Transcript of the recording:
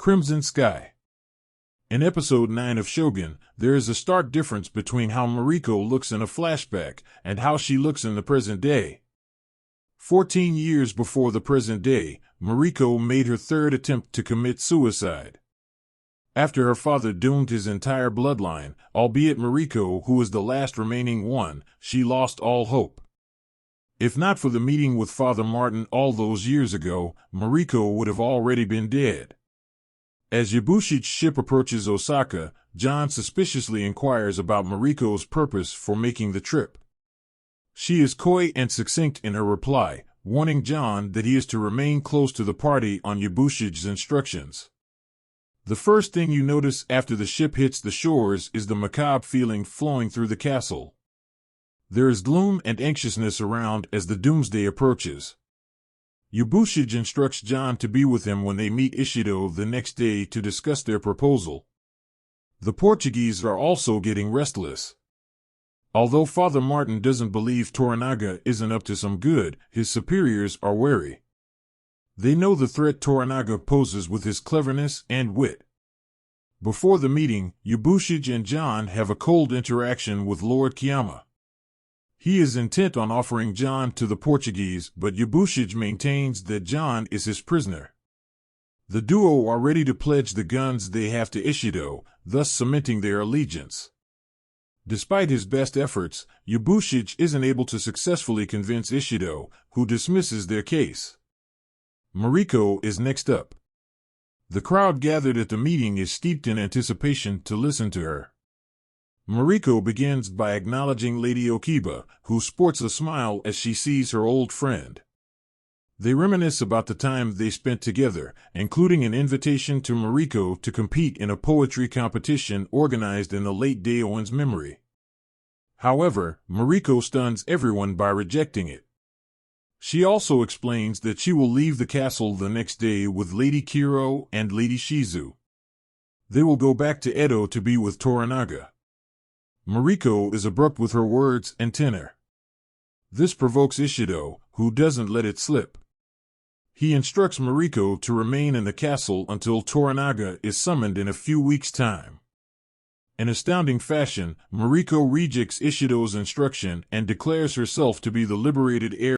Crimson Sky. In Episode 9 of Shōgun, there is a stark difference between how Mariko looks in a flashback and how she looks in the present day. 14 years before the present day, Mariko made her third attempt to commit suicide. After her father doomed his entire bloodline, albeit Mariko, who was the last remaining one, she lost all hope. If not for the meeting with Father Martin all those years ago, Mariko would have already been dead. As Yabushi's ship approaches Osaka, John suspiciously inquires about Mariko's purpose for making the trip. She is coy and succinct in her reply, warning John that he is to remain close to the party on Yabushi's instructions. The first thing you notice after the ship hits the shores is the macabre feeling flowing through the castle. There is gloom and anxiousness around as the doomsday approaches. Yabushi instructs John to be with him when they meet Ishido the next day to discuss their proposal. The Portuguese are also getting restless. Although Father Martin doesn't believe Toranaga isn't up to some good, his superiors are wary. They know the threat Toranaga poses with his cleverness and wit. Before the meeting, Yabushi and John have a cold interaction with Lord Kiyama. He is intent on offering John to the Portuguese, but Yabushi maintains that John is his prisoner. The duo are ready to pledge the guns they have to Ishido, thus cementing their allegiance. Despite his best efforts, Yabushi isn't able to successfully convince Ishido, who dismisses their case. Mariko is next up. The crowd gathered at the meeting is steeped in anticipation to listen to her. Mariko begins by acknowledging Lady Okiba, who sports a smile as she sees her old friend. They reminisce about the time they spent together, including an invitation to Mariko to compete in a poetry competition organized in the late Daeon's memory. However, Mariko stuns everyone by rejecting it. She also explains that she will leave the castle the next day with Lady Kiro and Lady Shizu. They will go back to Edo to be with Toranaga. Mariko is abrupt with her words and tenor. This provokes Ishido, who doesn't let it slip. He instructs Mariko to remain in the castle until Toranaga is summoned in a few weeks' time. In astounding fashion, Mariko rejects Ishido's instruction and declares herself to be the liberated heir